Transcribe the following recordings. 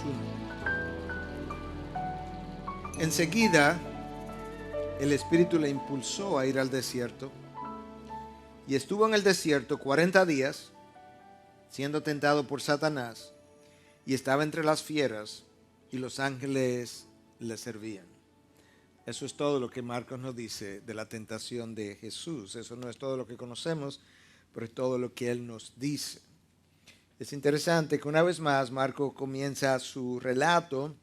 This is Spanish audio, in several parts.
1. Enseguida, el Espíritu le impulsó a ir al desierto y estuvo en el desierto 40 días siendo tentado por Satanás y estaba entre las fieras y los ángeles le servían. Eso es todo lo que Marcos nos dice de la tentación de Jesús. Eso no es todo lo que conocemos, pero es todo lo que él nos dice. Es interesante que una vez más Marcos comienza su relato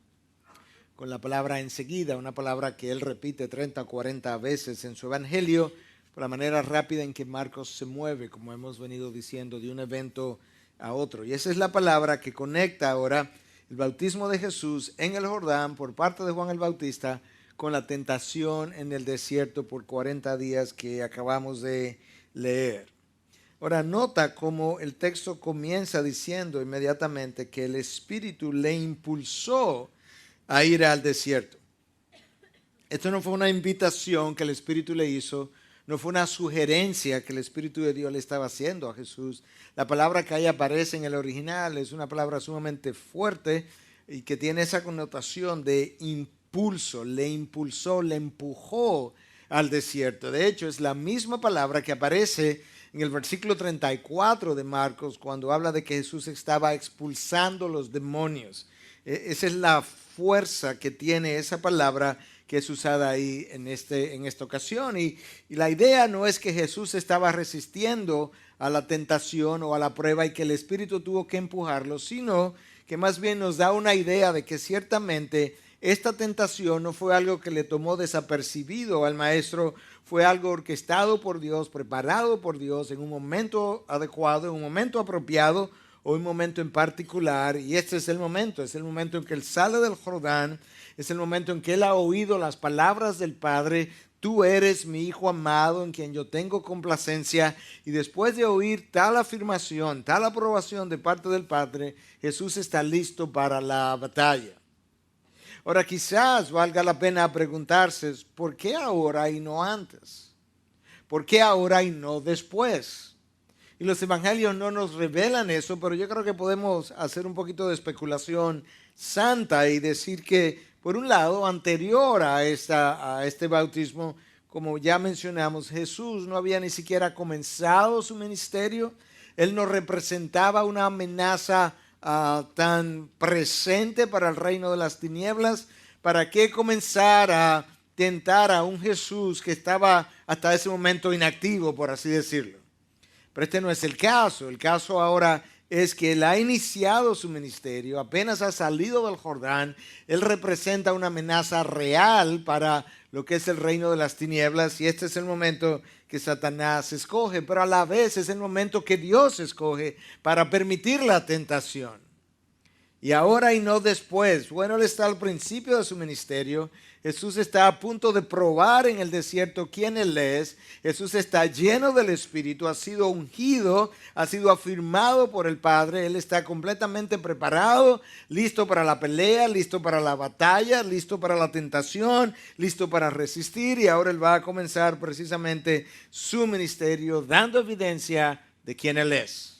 con la palabra enseguida, una palabra que él repite 30 o 40 veces en su evangelio, por la manera rápida en que Marcos se mueve, como hemos venido diciendo, de un evento a otro. Y esa es la palabra que conecta ahora el bautismo de Jesús en el Jordán por parte de Juan el Bautista con la tentación en el desierto por 40 días que acabamos de leer. Ahora nota cómo el texto comienza diciendo inmediatamente que el Espíritu le impulsó a ir al desierto. Esto no fue una invitación que el Espíritu le hizo, no fue una sugerencia que el Espíritu de Dios le estaba haciendo a Jesús. La palabra que ahí aparece en el original es una palabra sumamente fuerte y que tiene esa connotación de impulso. Le impulsó, le empujó al desierto. De hecho, es la misma palabra que aparece en el versículo 34 de Marcos cuando habla de que Jesús estaba expulsando los demonios. Esa es la fuerza que tiene esa palabra que es usada ahí en esta ocasión. Y la idea no es que Jesús estaba resistiendo a la tentación o a la prueba y que el Espíritu tuvo que empujarlo, sino que más bien nos da una idea de que ciertamente esta tentación no fue algo que le tomó desapercibido al maestro, fue algo orquestado por Dios, preparado por Dios en un momento adecuado, en un momento apropiado, o un momento en particular, y este es el momento en que él sale del Jordán, es el momento en que él ha oído las palabras del Padre: tú eres mi Hijo amado en quien yo tengo complacencia, y después de oír tal afirmación, tal aprobación de parte del Padre, Jesús está listo para la batalla. Ahora quizás valga la pena preguntarse, ¿por qué ahora y no antes? ¿Por qué ahora y no después? Y los evangelios no nos revelan eso, pero yo creo que podemos hacer un poquito de especulación santa y decir que, por un lado, anterior a este bautismo, como ya mencionamos, Jesús no había ni siquiera comenzado su ministerio. Él no representaba una amenaza tan presente para el reino de las tinieblas. ¿Para qué comenzar a tentar a un Jesús que estaba hasta ese momento inactivo, por así decirlo? Pero este no es el caso. El caso ahora es que él ha iniciado su ministerio, apenas ha salido del Jordán. Él representa una amenaza real para lo que es el reino de las tinieblas, y este es el momento que Satanás escoge, pero a la vez es el momento que Dios escoge para permitir la tentación. Y ahora y no después. Bueno, él está al principio de su ministerio. Jesús está a punto de probar en el desierto quién él es. Jesús está lleno del Espíritu, ha sido ungido, ha sido afirmado por el Padre. Él está completamente preparado, listo para la pelea, listo para la batalla, listo para la tentación, listo para resistir. Y ahora él va a comenzar precisamente su ministerio dando evidencia de quién él es.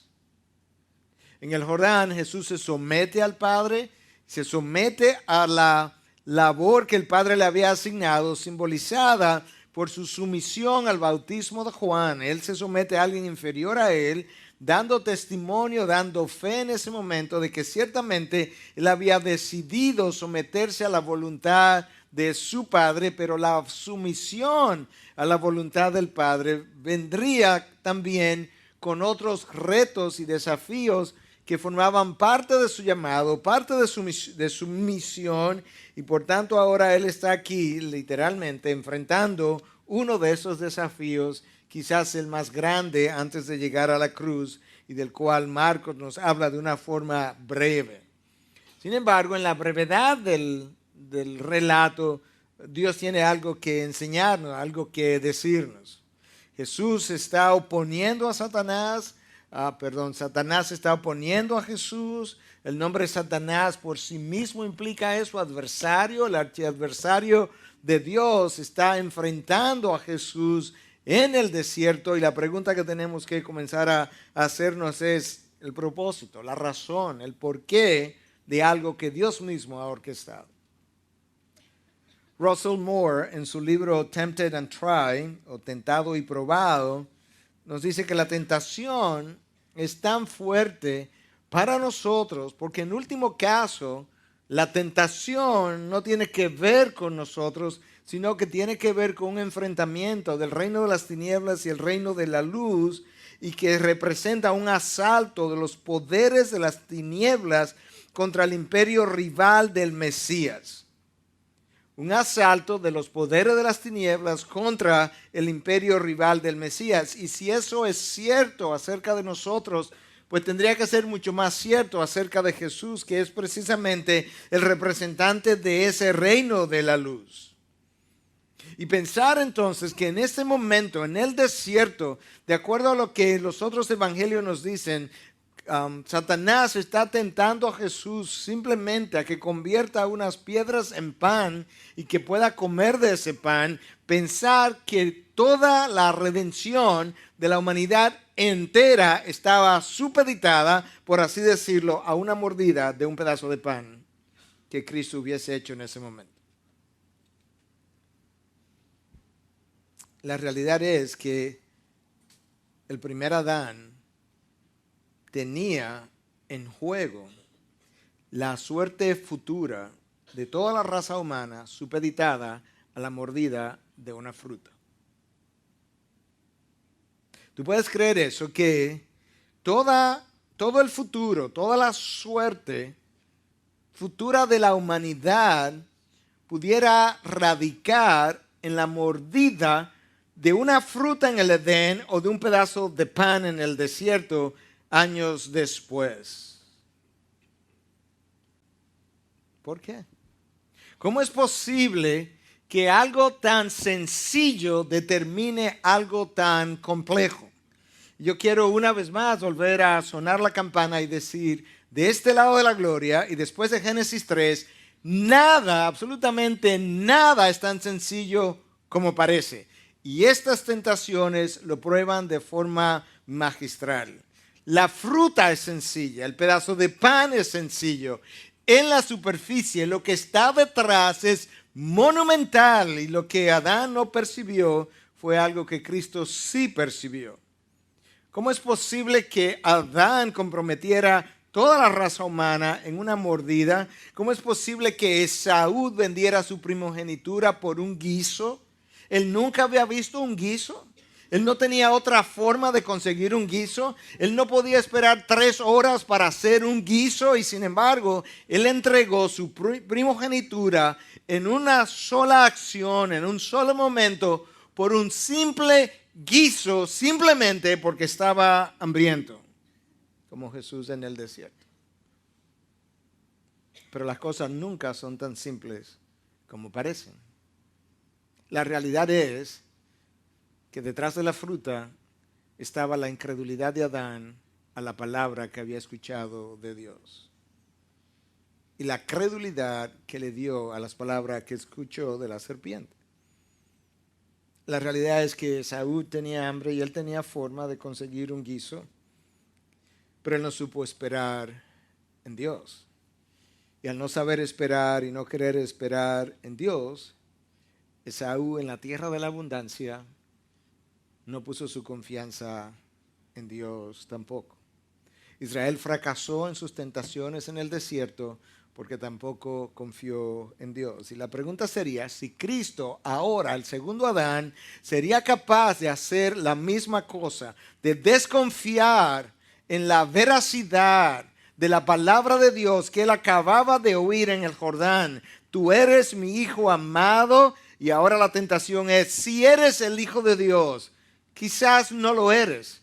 En el Jordán, Jesús se somete al Padre, se somete a la labor que el Padre le había asignado, simbolizada por su sumisión al bautismo de Juan. Él se somete a alguien inferior a él, dando testimonio, dando fe en ese momento de que ciertamente él había decidido someterse a la voluntad de su Padre, pero la sumisión a la voluntad del Padre vendría también con otros retos y desafíos que formaban parte de su llamado, parte de su misión, y por tanto ahora él está aquí literalmente enfrentando uno de esos desafíos, quizás el más grande antes de llegar a la cruz, y del cual Marcos nos habla de una forma breve. Sin embargo, en la brevedad del relato, Dios tiene algo que enseñarnos, algo que decirnos. Jesús está oponiendo a Satanás. Satanás está oponiendo a Jesús. El nombre Satanás por sí mismo implica eso, adversario. El archiadversario de Dios está enfrentando a Jesús en el desierto, y la pregunta que tenemos que comenzar a hacernos es el propósito, la razón, el por qué de algo que Dios mismo ha orquestado. Russell Moore, en su libro Tempted and Tried, o Tentado y Probado, nos dice que la tentación es tan fuerte para nosotros, porque en último caso, la tentación no tiene que ver con nosotros, sino que tiene que ver con un enfrentamiento del reino de las tinieblas y el reino de la luz, y que representa un asalto de los poderes de las tinieblas contra el imperio rival del Mesías. Un asalto de los poderes de las tinieblas contra el imperio rival del Mesías. Y si eso es cierto acerca de nosotros, pues tendría que ser mucho más cierto acerca de Jesús, que es precisamente el representante de ese reino de la luz. Y pensar entonces que en este momento, en el desierto, de acuerdo a lo que los otros evangelios nos dicen, Satanás está tentando a Jesús simplemente a que convierta unas piedras en pan y que pueda comer de ese pan. Pensar que toda la redención de la humanidad entera estaba supeditada, por así decirlo, a una mordida de un pedazo de pan que Cristo hubiese hecho en ese momento. La realidad es que el primer Adán tenía en juego la suerte futura de toda la raza humana supeditada a la mordida de una fruta. ¿Tú puedes creer eso? Que todo el futuro, toda la suerte futura de la humanidad pudiera radicar en la mordida de una fruta en el Edén o de un pedazo de pan en el desierto años después. ¿Por qué? ¿Cómo es posible que algo tan sencillo determine algo tan complejo? Yo quiero una vez más volver a sonar la campana y decir, de este lado de la gloria y después de Génesis 3, nada, absolutamente nada es tan sencillo como parece. Y estas tentaciones lo prueban de forma magistral. La fruta es sencilla, el pedazo de pan es sencillo. En la superficie lo que está detrás es monumental, y lo que Adán no percibió fue algo que Cristo sí percibió. ¿Cómo es posible que Adán comprometiera toda la raza humana en una mordida? ¿Cómo es posible que Esaú vendiera su primogenitura por un guiso? Él nunca había visto un guiso. Él no tenía otra forma de conseguir un guiso. Él no podía esperar 3 horas para hacer un guiso, y sin embargo, él entregó su primogenitura en una sola acción, en un solo momento, por un simple guiso, simplemente porque estaba hambriento, como Jesús en el desierto. Pero las cosas nunca son tan simples como parecen. La realidad es que detrás de la fruta estaba la incredulidad de Adán a la palabra que había escuchado de Dios, y la credulidad que le dio a las palabras que escuchó de la serpiente. La realidad es que Esaú tenía hambre y él tenía forma de conseguir un guiso, pero él no supo esperar en Dios. Y al no saber esperar y no querer esperar en Dios, Esaú, en la tierra de la abundancia, no puso su confianza en Dios tampoco. Israel fracasó en sus tentaciones en el desierto porque tampoco confió en Dios. Y la pregunta sería, si Cristo ahora, el segundo Adán, sería capaz de hacer la misma cosa, de desconfiar en la veracidad de la palabra de Dios que él acababa de oír en el Jordán. Tú eres mi hijo amado. Y ahora la tentación es, si eres el Hijo de Dios, quizás no lo eres.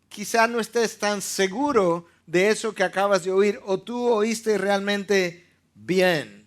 Quizás no estés tan seguro de eso que acabas de oír, o tú oíste realmente bien.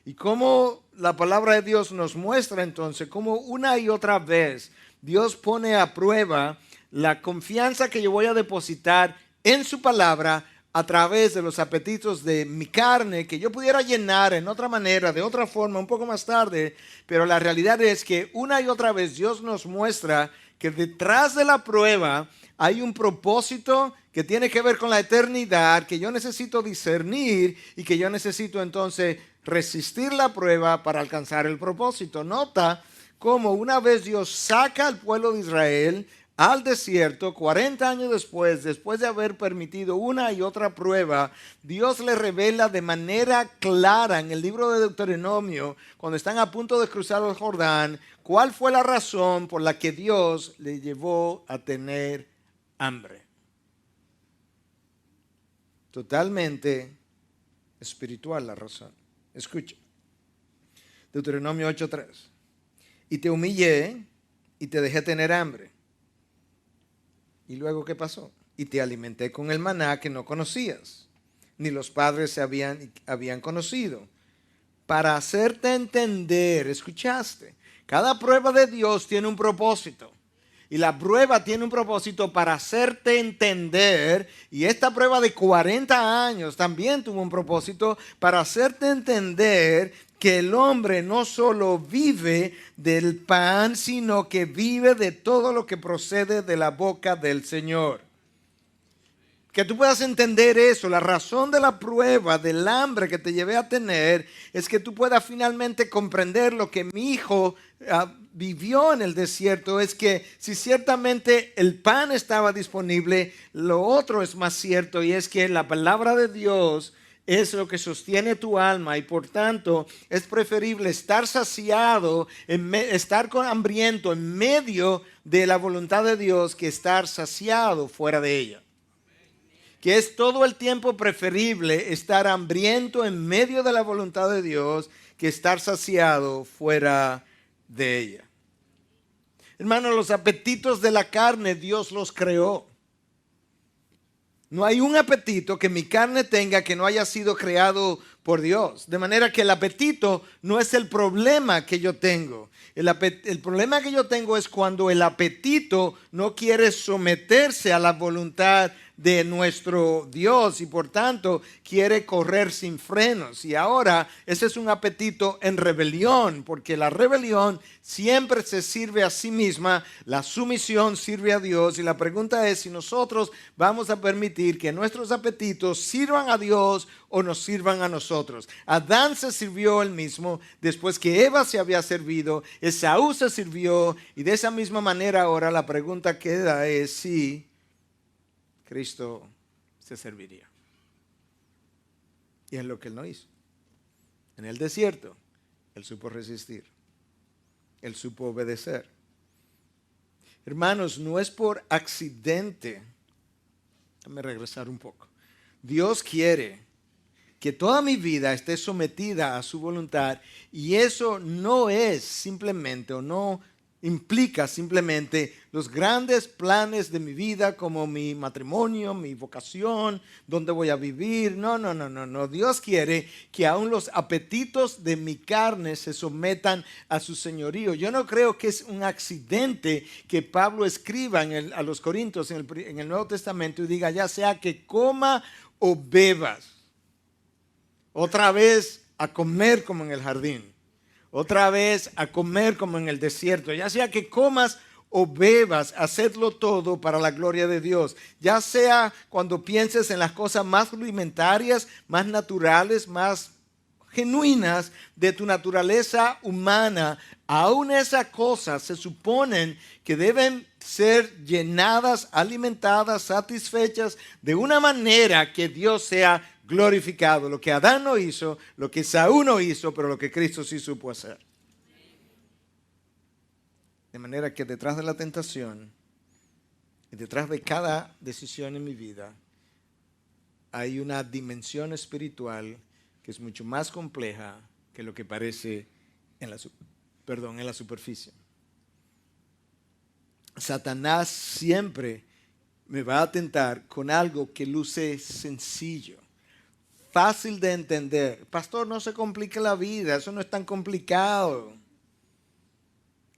Y cómo la palabra de Dios nos muestra entonces, cómo una y otra vez Dios pone a prueba la confianza que yo voy a depositar en su palabra a través de los apetitos de mi carne, que yo pudiera llenar en otra manera, de otra forma, un poco más tarde. Pero la realidad es que una y otra vez Dios nos muestra que detrás de la prueba hay un propósito que tiene que ver con la eternidad, que yo necesito discernir y que yo necesito entonces resistir la prueba para alcanzar el propósito. Nota cómo una vez Dios saca al pueblo de Israel al desierto, 40 años después de haber permitido una y otra prueba, Dios le revela de manera clara en el libro de Deuteronomio, cuando están a punto de cruzar el Jordán, cuál fue la razón por la que Dios le llevó a tener hambre. Totalmente espiritual la razón. Escucha. Deuteronomio 8:3. Y te humillé y te dejé tener hambre. ¿Y luego qué pasó? Y te alimenté con el maná que no conocías, ni los padres se habían conocido, para hacerte entender. ¿Escuchaste? Cada prueba de Dios tiene un propósito. Y la prueba tiene un propósito para hacerte entender. Y esta prueba de 40 años también tuvo un propósito para hacerte entender que el hombre no solo vive del pan, sino que vive de todo lo que procede de la boca del Señor. Que tú puedas entender eso. La razón de la prueba, del hambre que te llevé a tener, es que tú puedas finalmente comprender lo que mi hijo vivió en el desierto. Es que si ciertamente el pan estaba disponible, lo otro es más cierto, y es que la palabra de Dios es lo que sostiene tu alma, y por tanto es preferible estar saciado, estar hambriento en medio de la voluntad de Dios, que estar saciado fuera de ella. Que es todo el tiempo preferible estar hambriento en medio de la voluntad de Dios que estar saciado fuera de ella. Hermanos, los apetitos de la carne Dios los creó. No hay un apetito que mi carne tenga que no haya sido creado por Dios. De manera que el apetito no es el problema que yo tengo. El problema que yo tengo es cuando el apetito no quiere someterse a la voluntad de nuestro Dios y por tanto quiere correr sin frenos. Y ahora ese es un apetito en rebelión, porque la rebelión siempre se sirve a sí misma, la sumisión sirve a Dios, y la pregunta es si nosotros vamos a permitir que nuestros apetitos sirvan a Dios o nos sirvan a nosotros. Adán se sirvió él mismo, después que Eva se había servido, Esaú se sirvió, y de esa misma manera ahora la pregunta queda es si Cristo se serviría. Y es lo que él no hizo. En el desierto, él supo resistir. Él supo obedecer. Hermanos, no es por accidente. Déjame regresar un poco. Dios quiere que toda mi vida esté sometida a su voluntad, y eso no es simplemente, o no implica simplemente los grandes planes de mi vida como mi matrimonio, mi vocación, dónde voy a vivir. No. Dios quiere que aún los apetitos de mi carne se sometan a su señorío. Yo no creo que es un accidente que Pablo escriba a los Corintios en el Nuevo Testamento y diga, ya sea que coma o bebas. Otra vez a comer como en el jardín. Otra vez a comer como en el desierto. Ya sea que comas o bebas, hacedlo todo para la gloria de Dios. Ya sea cuando pienses en las cosas más rudimentarias, más naturales, más genuinas de tu naturaleza humana, aún esas cosas se suponen que deben ser llenadas, alimentadas, satisfechas de una manera que Dios sea glorificado. Lo que Adán no hizo, lo que Esaú no hizo, pero lo que Cristo sí supo hacer. De manera que detrás de la tentación y detrás de cada decisión en mi vida hay una dimensión espiritual que es mucho más compleja que lo que parece en la superficie. Satanás siempre me va a tentar con algo que luce sencillo, fácil de entender. Pastor, no se complique la vida, eso no es tan complicado.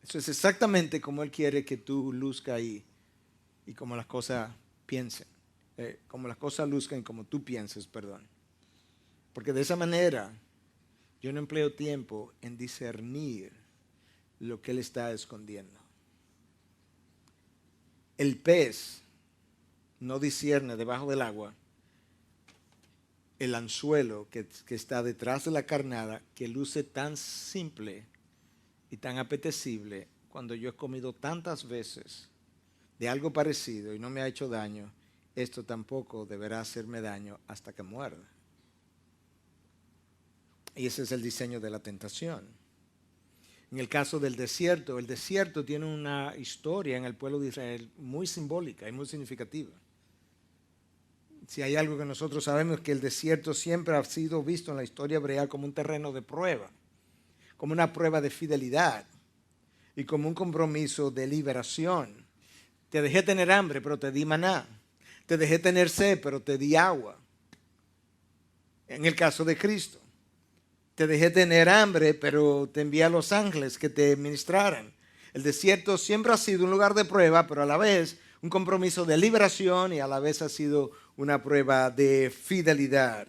Eso es exactamente como Él quiere que tú luzca ahí y como las cosas piensen, como las cosas luzcan como tú pienses, perdón. Porque de esa manera yo no empleo tiempo en discernir lo que Él está escondiendo. El pez no discierne debajo del agua el anzuelo que está detrás de la carnada, que luce tan simple y tan apetecible cuando yo he comido tantas veces de algo parecido y no me ha hecho daño. Esto tampoco deberá hacerme daño hasta que muerda. Y ese es el diseño de la tentación. En el caso del desierto, el desierto tiene una historia en el pueblo de Israel muy simbólica y muy significativa. Si hay algo que nosotros sabemos, es que el desierto siempre ha sido visto en la historia hebrea como un terreno de prueba, como una prueba de fidelidad y como un compromiso de liberación. Te dejé tener hambre, pero te di maná. Te dejé tener sed, pero te di agua. En el caso de Cristo, te dejé tener hambre, pero te envié a los ángeles que te ministraran. El desierto siempre ha sido un lugar de prueba, pero a la vez un compromiso de liberación y a la vez ha sido una prueba de fidelidad.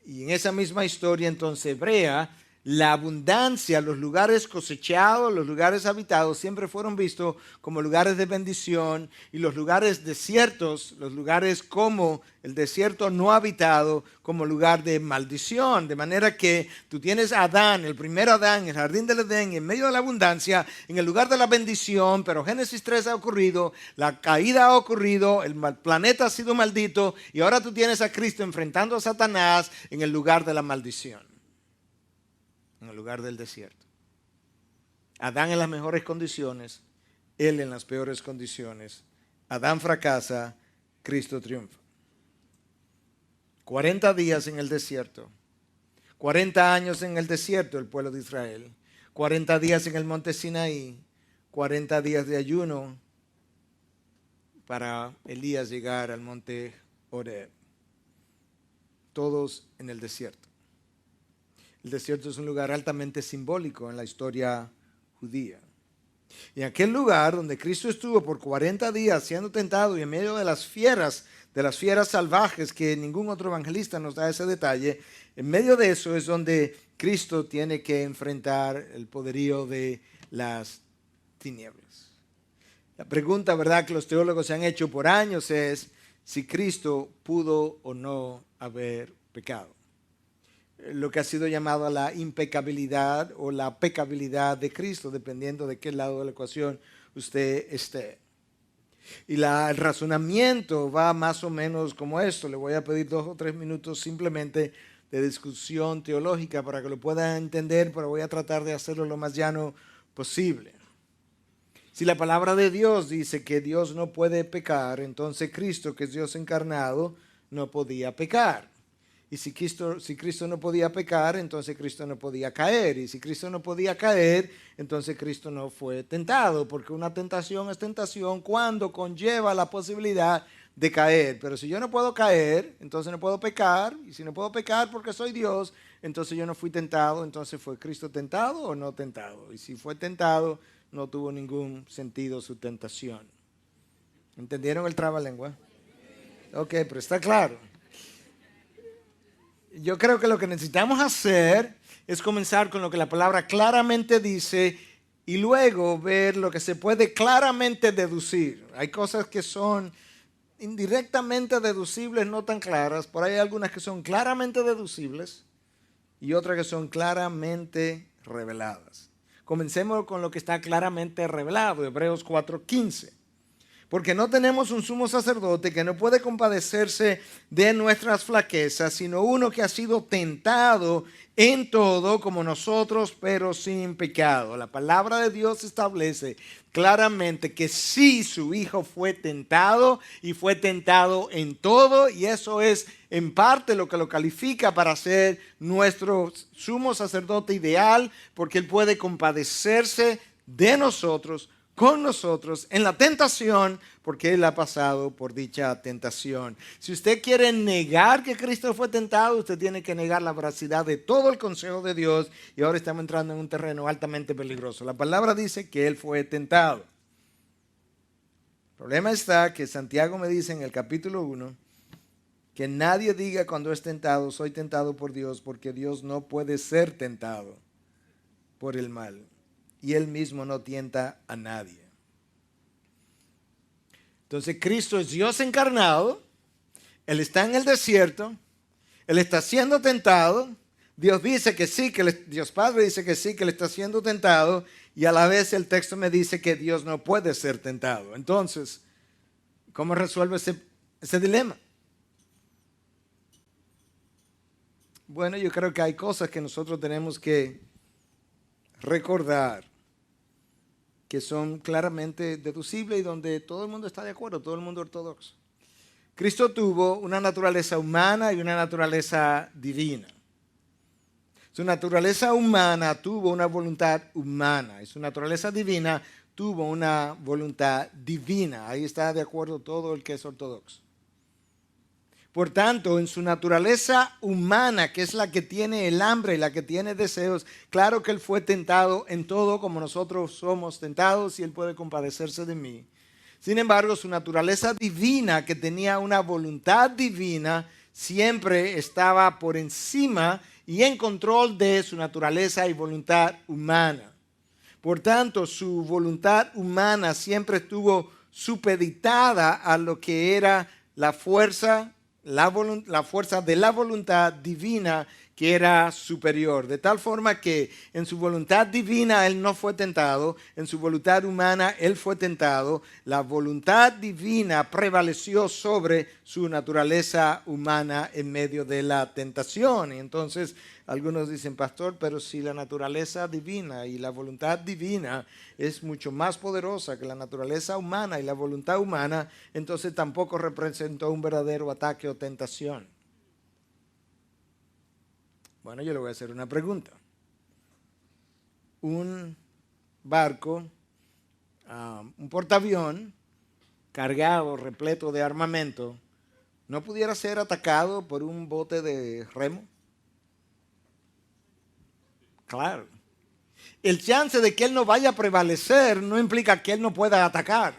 Y en esa misma historia entonces hebrea, la abundancia, los lugares cosechados, los lugares habitados siempre fueron vistos como lugares de bendición, y los lugares desiertos, los lugares como el desierto no habitado, como lugar de maldición. De manera que tú tienes a Adán, el primer Adán, en el jardín del Edén, en medio de la abundancia, en el lugar de la bendición, pero Génesis 3 ha ocurrido, la caída ha ocurrido, el planeta ha sido maldito, y ahora tú tienes a Cristo enfrentando a Satanás en el lugar de la maldición, en el lugar del desierto. Adán en las mejores condiciones, él en las peores condiciones. Adán fracasa, Cristo triunfa. 40 días en el desierto, 40 años en el desierto el pueblo de Israel, 40 días en el monte Sinaí, 40 días de ayuno para Elías llegar al monte Horeb. Todos en el desierto. El desierto es un lugar altamente simbólico en la historia judía. Y en aquel lugar donde Cristo estuvo por 40 días siendo tentado y en medio de las fieras salvajes, que ningún otro evangelista nos da ese detalle, en medio de eso es donde Cristo tiene que enfrentar el poderío de las tinieblas. La pregunta, ¿verdad?, que los teólogos se han hecho por años es si Cristo pudo o no haber pecado. Lo que ha sido llamado la impecabilidad o la pecabilidad de Cristo, dependiendo de qué lado de la ecuación usted esté. Y el razonamiento va más o menos como esto. Le voy a pedir 2 o 3 minutos simplemente de discusión teológica para que lo puedan entender, pero voy a tratar de hacerlo lo más llano posible. Si la palabra de Dios dice que Dios no puede pecar, entonces Cristo, que es Dios encarnado, no podía pecar. Y si Cristo no podía pecar, entonces Cristo no podía caer. Y si Cristo no podía caer, entonces Cristo no fue tentado. Porque una tentación es tentación cuando conlleva la posibilidad de caer. Pero si yo no puedo caer, entonces no puedo pecar. Y si no puedo pecar porque soy Dios, entonces yo no fui tentado. Entonces, ¿fue Cristo tentado o no tentado? Y si fue tentado, no tuvo ningún sentido su tentación. ¿Entendieron el trabalengua? Ok, pero está claro. Yo creo que lo que necesitamos hacer es comenzar con lo que la palabra claramente dice y luego ver lo que se puede claramente deducir. Hay cosas que son indirectamente deducibles, no tan claras. Por ahí hay algunas que son claramente deducibles y otras que son claramente reveladas. Comencemos con lo que está claramente revelado, Hebreos 4:15. Porque no tenemos un sumo sacerdote que no puede compadecerse de nuestras flaquezas, sino uno que ha sido tentado en todo como nosotros, pero sin pecado. La palabra de Dios establece claramente que sí, su Hijo fue tentado y fue tentado en todo, y eso es en parte lo que lo califica para ser nuestro sumo sacerdote ideal, porque Él puede compadecerse de nosotros, con nosotros en la tentación, porque Él ha pasado por dicha tentación. Si usted quiere negar que Cristo fue tentado, usted tiene que negar la veracidad de todo el consejo de Dios, y ahora estamos entrando en un terreno altamente peligroso. La palabra dice que Él fue tentado. El problema está que Santiago me dice en el capítulo 1 que nadie diga cuando es tentado, soy tentado por Dios, porque Dios no puede ser tentado por el mal. Y Él mismo no tienta a nadie. Entonces Cristo es Dios encarnado, Él está en el desierto, Él está siendo tentado, Dios dice que sí, Dios Padre dice que sí, que Él está siendo tentado, y a la vez el texto me dice que Dios no puede ser tentado. Entonces, ¿cómo resuelve ese dilema? Bueno, yo creo que hay cosas que nosotros tenemos que recordar que son claramente deducibles y donde todo el mundo está de acuerdo, todo el mundo ortodoxo. Cristo tuvo una naturaleza humana y una naturaleza divina. Su naturaleza humana tuvo una voluntad humana y su naturaleza divina tuvo una voluntad divina. Ahí está de acuerdo todo el que es ortodoxo. Por tanto, en su naturaleza humana, que es la que tiene el hambre y la que tiene deseos, claro que Él fue tentado en todo como nosotros somos tentados y Él puede compadecerse de mí. Sin embargo, su naturaleza divina, que tenía una voluntad divina, siempre estaba por encima y en control de su naturaleza y voluntad humana. Por tanto, su voluntad humana siempre estuvo supeditada a lo que era la fuerza de la voluntad divina que era superior. De tal forma que en su voluntad divina Él no fue tentado, en su voluntad humana Él fue tentado. La voluntad divina prevaleció sobre su naturaleza humana en medio de la tentación. Y entonces algunos dicen, pastor, pero si la naturaleza divina y la voluntad divina es mucho más poderosa que la naturaleza humana y la voluntad humana, entonces tampoco representó un verdadero ataque o tentación. Bueno, yo le voy a hacer una pregunta. Un barco, un portaavión cargado, repleto de armamento, ¿no pudiera ser atacado por un bote de remo? Claro. El chance de que él no vaya a prevalecer no implica que él no pueda atacar.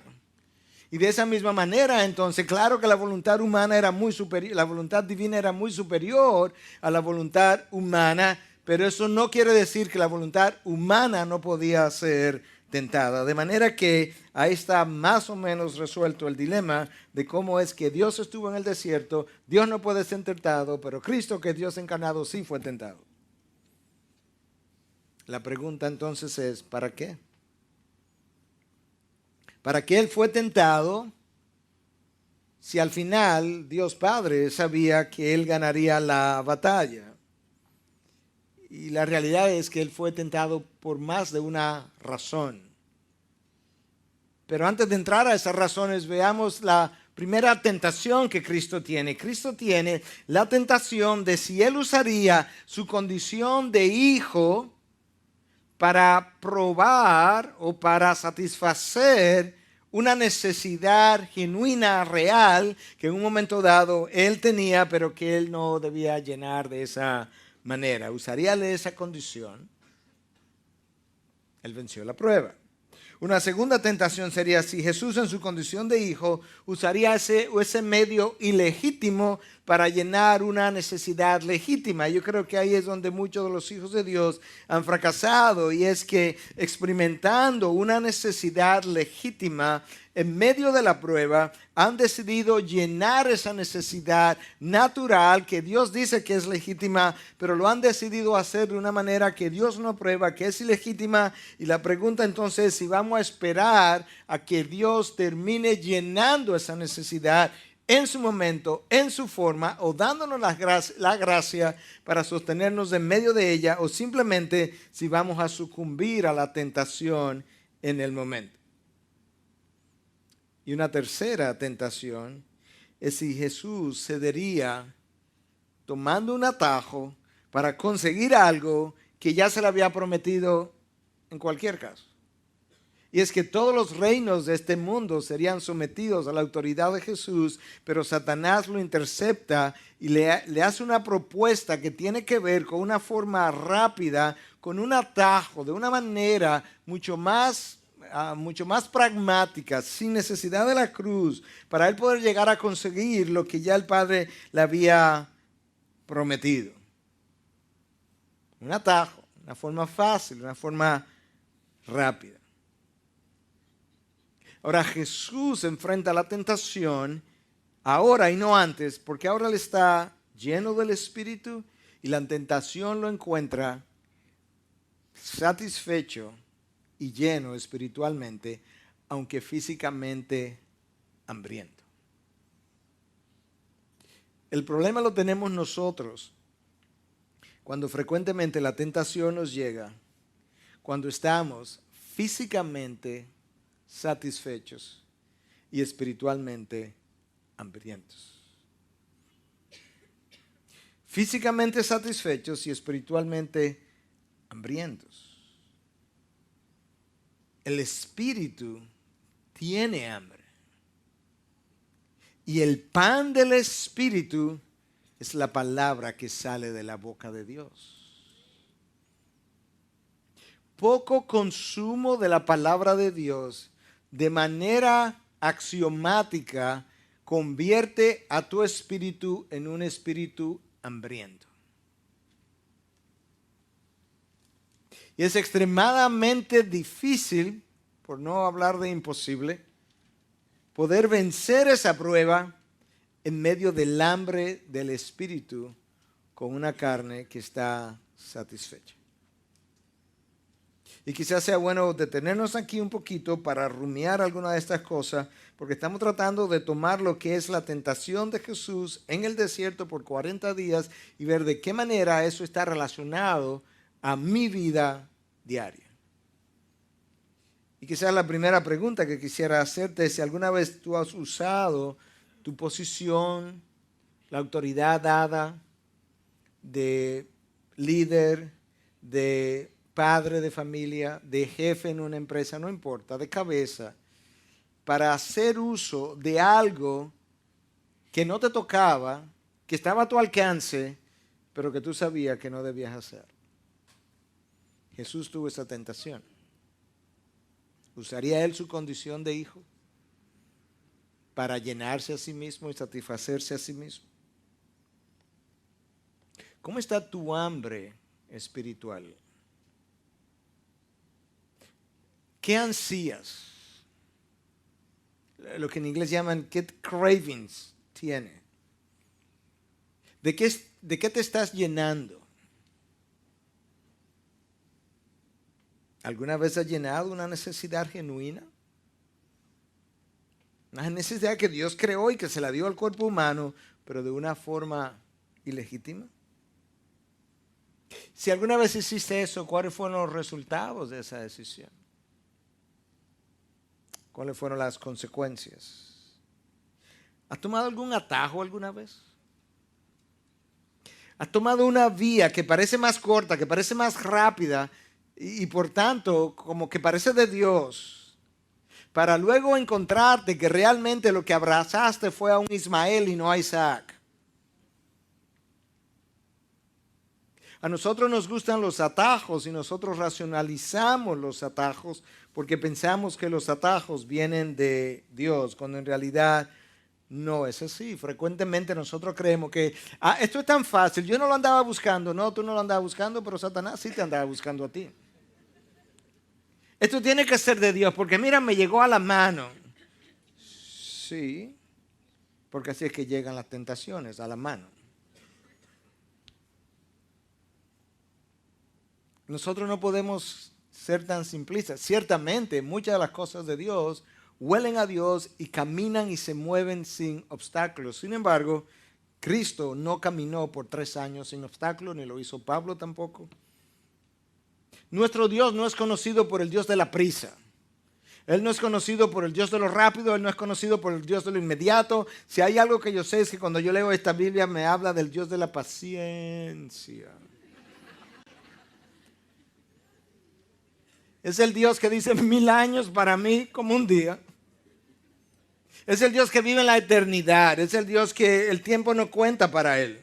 Y de esa misma manera, entonces, claro que la voluntad humana era muy superior, la voluntad divina era muy superior a la voluntad humana, pero eso no quiere decir que la voluntad humana no podía ser tentada. De manera que ahí está más o menos resuelto el dilema de cómo es que Dios estuvo en el desierto, Dios no puede ser tentado, pero Cristo, que es Dios encarnado, sí fue tentado. La pregunta entonces es, ¿para qué? ¿Para qué Él fue tentado si al final Dios Padre sabía que Él ganaría la batalla? Y la realidad es que Él fue tentado por más de una razón. Pero antes de entrar a esas razones, veamos la primera tentación que Cristo tiene. Cristo tiene la tentación de si Él usaría su condición de hijo para probar o para satisfacer una necesidad genuina, real, que en un momento dado Él tenía, pero que Él no debía llenar de esa manera. Usaría esa condición. Él venció la prueba. Una segunda tentación sería si Jesús en su condición de hijo usaría ese medio ilegítimo para llenar una necesidad legítima. Yo creo que ahí es donde muchos de los hijos de Dios han fracasado, y es que experimentando una necesidad legítima en medio de la prueba, han decidido llenar esa necesidad natural que Dios dice que es legítima, pero lo han decidido hacer de una manera que Dios no prueba, que es ilegítima. Y la pregunta entonces es si vamos a esperar a que Dios termine llenando esa necesidad en su momento, en su forma, o dándonos la gracia para sostenernos en medio de ella, o simplemente si vamos a sucumbir a la tentación en el momento. Y una tercera tentación es si Jesús cedería tomando un atajo para conseguir algo que ya se le había prometido en cualquier caso. Y es que todos los reinos de este mundo serían sometidos a la autoridad de Jesús, pero Satanás lo intercepta y le hace una propuesta que tiene que ver con una forma rápida, con un atajo, de una manera mucho más pragmática, sin necesidad de la cruz, para él poder llegar a conseguir lo que ya el Padre le había prometido. Un atajo, una forma fácil, una forma rápida. Ahora Jesús enfrenta la tentación ahora y no antes, porque ahora él está lleno del Espíritu y la tentación lo encuentra satisfecho y lleno espiritualmente, aunque físicamente hambriento. El problema lo tenemos nosotros cuando frecuentemente la tentación nos llega, cuando estamos físicamente satisfechos y espiritualmente hambrientos. Físicamente satisfechos y espiritualmente hambrientos. El espíritu tiene hambre. Y el pan del espíritu es la palabra que sale de la boca de Dios. Poco consumo de la palabra de Dios de manera axiomática convierte a tu espíritu en un espíritu hambriento. Y es extremadamente difícil, por no hablar de imposible, poder vencer esa prueba en medio del hambre del espíritu con una carne que está satisfecha. Y quizás sea bueno detenernos aquí un poquito para rumiar alguna de estas cosas, porque estamos tratando de tomar lo que es la tentación de Jesús en el desierto por 40 días y ver de qué manera eso está relacionado a mi vida diaria. Y quizás la primera pregunta que quisiera hacerte es si alguna vez tú has usado tu posición, la autoridad dada de líder, de padre de familia, de jefe en una empresa, no importa, de cabeza, para hacer uso de algo que no te tocaba, que estaba a tu alcance, pero que tú sabías que no debías hacer. Jesús tuvo esa tentación. ¿Usaría él su condición de hijo para llenarse a sí mismo y satisfacerse a sí mismo? ¿Cómo está tu hambre espiritual? ¿Qué ansías? Lo que en inglés llaman ¿qué cravings tiene? ¿De qué te estás llenando? ¿Alguna vez has llenado una necesidad genuina? Una necesidad que Dios creó y que se la dio al cuerpo humano, pero de una forma ilegítima. Si alguna vez hiciste eso, ¿cuáles fueron los resultados de esa decisión? ¿Cuáles fueron las consecuencias? ¿Has tomado algún atajo alguna vez? ¿Has tomado una vía que parece más corta, que parece más rápida y por tanto como que parece de Dios, para luego encontrarte que realmente lo que abrazaste fue a un Ismael y no a Isaac? A nosotros nos gustan los atajos y nosotros racionalizamos los atajos porque pensamos que los atajos vienen de Dios, cuando en realidad no es así. Frecuentemente nosotros creemos que esto es tan fácil, yo no lo andaba buscando. No, tú no lo andabas buscando, pero Satanás sí te andaba buscando a ti. Esto tiene que ser de Dios, porque mira, me llegó a la mano. Sí, porque así es que llegan las tentaciones, a la mano. Nosotros no podemos ser tan simplistas. Ciertamente, muchas de las cosas de Dios huelen a Dios y caminan y se mueven sin obstáculos. Sin embargo, Cristo no caminó por 3 años sin obstáculos, ni lo hizo Pablo tampoco. Nuestro Dios no es conocido por el Dios de la prisa. Él no es conocido por el Dios de lo rápido, Él no es conocido por el Dios de lo inmediato. Si hay algo que yo sé es que cuando yo leo esta Biblia me habla del Dios de la paciencia. Es el Dios que dice 1000 años para mí como un día. Es el Dios que vive en la eternidad. Es el Dios que el tiempo no cuenta para Él.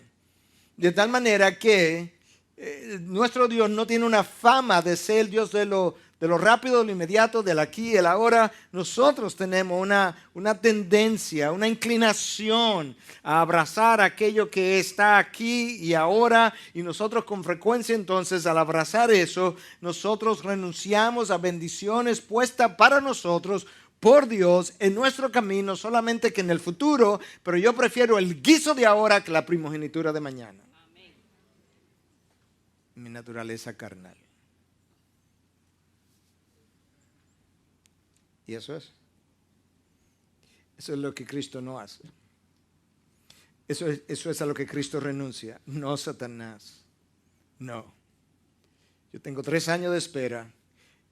De tal manera que nuestro Dios no tiene una fama de ser el Dios de lo rápido, de lo inmediato, del aquí y el ahora. Nosotros tenemos una tendencia, una inclinación a abrazar aquello que está aquí y ahora, y nosotros con frecuencia entonces al abrazar eso, nosotros renunciamos a bendiciones puestas para nosotros por Dios en nuestro camino, solamente que en el futuro, pero yo prefiero el guiso de ahora que la primogenitura de mañana. Amén. Mi naturaleza carnal. Y eso es lo que Cristo no hace. Eso es a lo que Cristo renuncia, no Satanás. No. Yo tengo 3 años de espera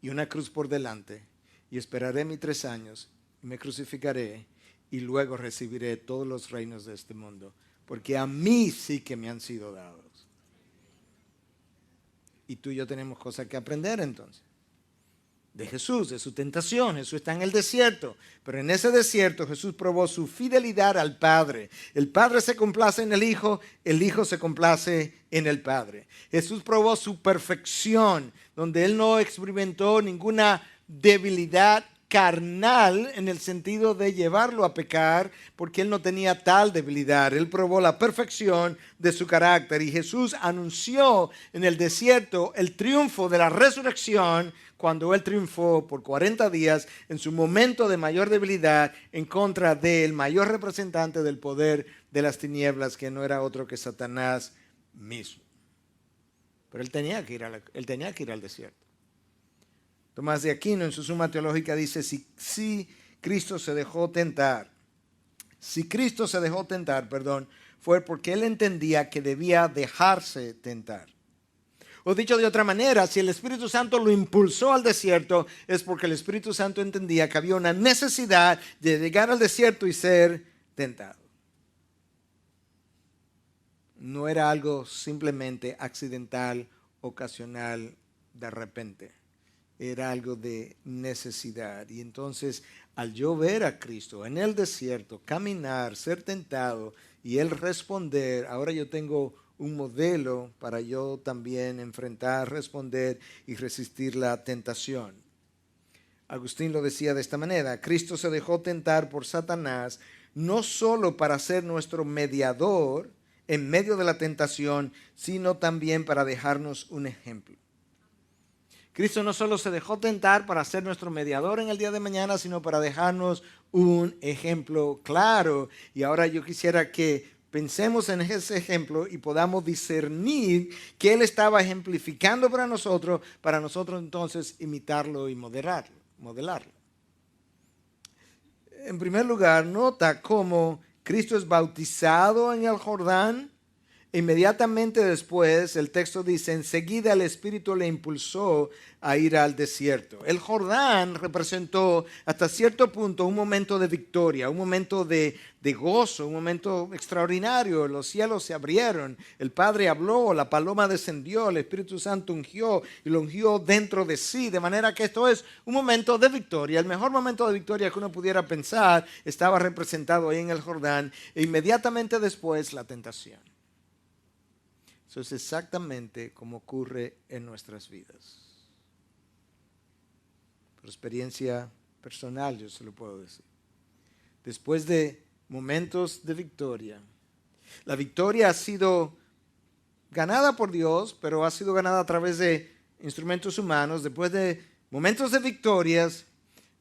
y una cruz por delante, y esperaré mis 3 años, y me crucificaré, y luego recibiré todos los reinos de este mundo, porque a mí sí que me han sido dados. Y tú y yo tenemos cosas que aprender entonces. De Jesús, de su tentación. Jesús está en el desierto, pero en ese desierto Jesús probó su fidelidad al Padre. El Padre se complace en el Hijo se complace en el Padre. Jesús probó su perfección, donde Él no experimentó ninguna debilidad carnal en el sentido de llevarlo a pecar, porque Él no tenía tal debilidad. Él probó la perfección de su carácter, y Jesús anunció en el desierto el triunfo de la resurrección cuando Él triunfó por 40 días en su momento de mayor debilidad en contra del mayor representante del poder de las tinieblas, que no era otro que Satanás mismo. Pero Él tenía que ir al desierto. Tomás de Aquino en su Suma Teológica dice, si Cristo se dejó tentar, fue porque Él entendía que debía dejarse tentar. O dicho de otra manera, si el Espíritu Santo lo impulsó al desierto, es porque el Espíritu Santo entendía que había una necesidad de llegar al desierto y ser tentado. No era algo simplemente accidental, ocasional, de repente. Era algo de necesidad. Y entonces, al yo ver a Cristo en el desierto, caminar, ser tentado, y Él responder, ahora yo tengo un modelo para yo también enfrentar, responder y resistir la tentación. Agustín lo decía de esta manera: Cristo se dejó tentar por Satanás no solo para ser nuestro mediador en medio de la tentación, sino también para dejarnos un ejemplo. Cristo no solo se dejó tentar para ser nuestro mediador en el día de mañana, sino para dejarnos un ejemplo claro. Y ahora yo quisiera que pensemos en ese ejemplo y podamos discernir que Él estaba ejemplificando para nosotros entonces imitarlo y modelarlo. En primer lugar, nota cómo Cristo es bautizado en el Jordán. Inmediatamente después, el texto dice, enseguida el Espíritu le impulsó a ir al desierto. El Jordán representó hasta cierto punto un momento de victoria, un momento de gozo, un momento extraordinario. Los cielos se abrieron, el Padre habló, la paloma descendió, el Espíritu Santo ungió y lo ungió dentro de sí. De manera que esto es un momento de victoria. El mejor momento de victoria que uno pudiera pensar estaba representado ahí en el Jordán. E inmediatamente después, la tentación. Eso es exactamente como ocurre en nuestras vidas. Por experiencia personal yo se lo puedo decir. Después de momentos de victoria, la victoria ha sido ganada por Dios, pero ha sido ganada a través de instrumentos humanos. Después de momentos de victorias,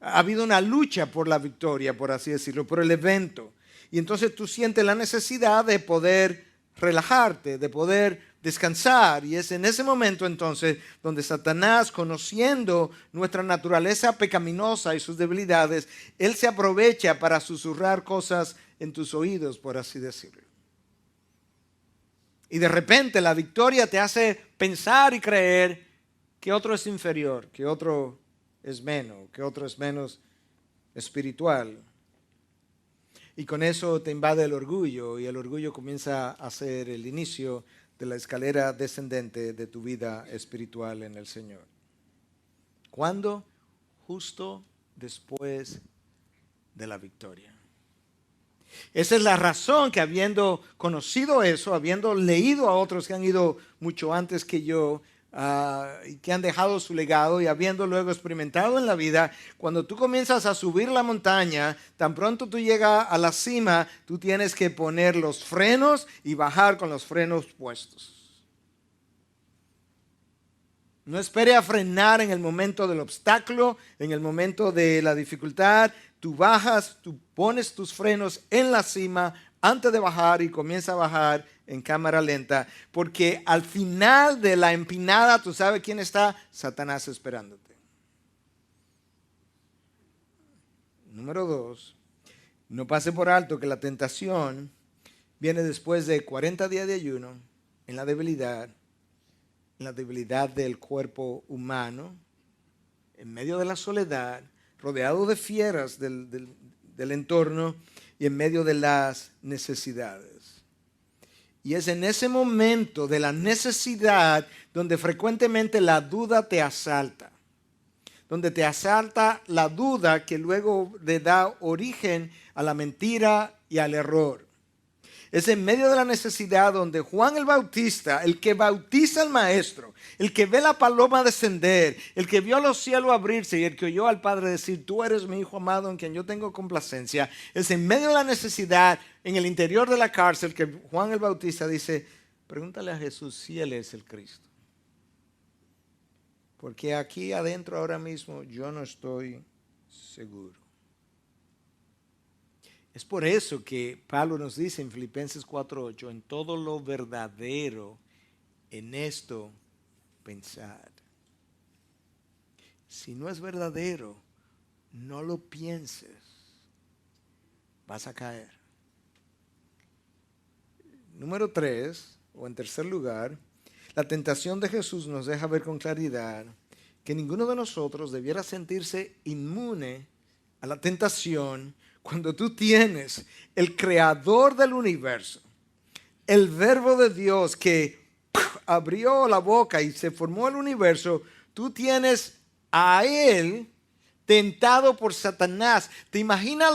ha habido una lucha por la victoria, por así decirlo, por el evento. Y entonces tú sientes la necesidad de poder relajarte, de poder descansar. Y es en ese momento entonces donde Satanás, conociendo nuestra naturaleza pecaminosa y sus debilidades, él se aprovecha para susurrar cosas en tus oídos, por así decirlo. Y de repente la victoria te hace pensar y creer que otro es inferior, que otro es menos, que otro es menos espiritual. Y con eso te invade el orgullo, y el orgullo comienza a ser el inicio de la escalera descendente de tu vida espiritual en el Señor. ¿Cuándo? Justo después de la victoria. Esa es la razón que, habiendo conocido eso, habiendo leído a otros que han ido mucho antes que yo, y que han dejado su legado, y habiendo luego experimentado en la vida, cuando tú comienzas a subir la montaña, tan pronto tú llegas a la cima, tú tienes que poner los frenos y bajar con los frenos puestos. No espere a frenar en el momento del obstáculo, en el momento de la dificultad. Tú bajas, tú pones tus frenos en la cima antes de bajar y comienza a bajar en cámara lenta. Porque al final de la empinada, ¿tú sabes quién está? Satanás esperándote. Número 2, no pase por alto que la tentación viene después de 40 días de ayuno, en la debilidad del cuerpo humano, en medio de la soledad, rodeado de fieras del entorno y en medio de las necesidades. Y es en ese momento de la necesidad donde frecuentemente la duda te asalta. Donde te asalta la duda que luego le da origen a la mentira y al error. Es en medio de la necesidad donde Juan el Bautista, el que bautiza al Maestro, el que ve la paloma descender, el que vio los cielos abrirse y el que oyó al Padre decir, tú eres mi Hijo amado en quien yo tengo complacencia, es en medio de la necesidad, en el interior de la cárcel, que Juan el Bautista dice, pregúntale a Jesús si Él es el Cristo. Porque aquí adentro ahora mismo yo no estoy seguro. Es por eso que Pablo nos dice en Filipenses 4:8, en todo lo verdadero, en esto pensad. Si no es verdadero, no lo pienses. Vas a caer. Número 3, o en tercer lugar, la tentación de Jesús nos deja ver con claridad que ninguno de nosotros debiera sentirse inmune a la tentación cuando tú tienes el creador del universo, el verbo de Dios que abrió la boca y se formó el universo, tú tienes a él tentado por Satanás. ¿Te imaginas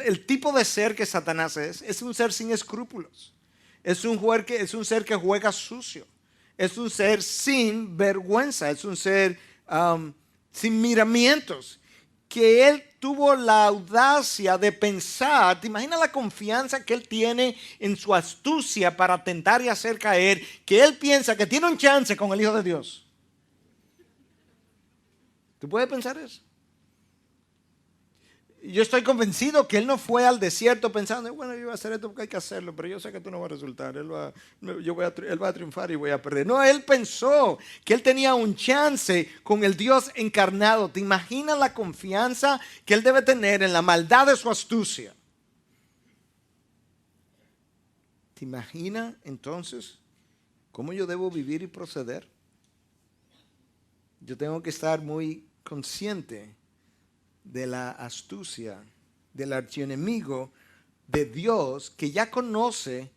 el tipo de ser que Satanás es? Es un ser sin escrúpulos. Es un ser que juega sucio. Es un ser sin vergüenza. Es un ser sin miramientos. Que él tuvo la audacia de pensar, ¿te imaginas la confianza que él tiene en su astucia para tentar y hacer caer? Que él piensa que tiene un chance con el Hijo de Dios. ¿Tú puedes pensar eso? Yo estoy convencido que él no fue al desierto pensando, bueno, yo voy a hacer esto porque hay que hacerlo, pero yo sé que esto no va a resultar, él va a triunfar y voy a perder. No, él pensó que él tenía un chance con el Dios encarnado. ¿Te imaginas la confianza que él debe tener en la maldad de su astucia? ¿Te imaginas entonces cómo yo debo vivir y proceder? Yo tengo que estar muy consciente de la astucia del archienemigo de Dios, que ya conoce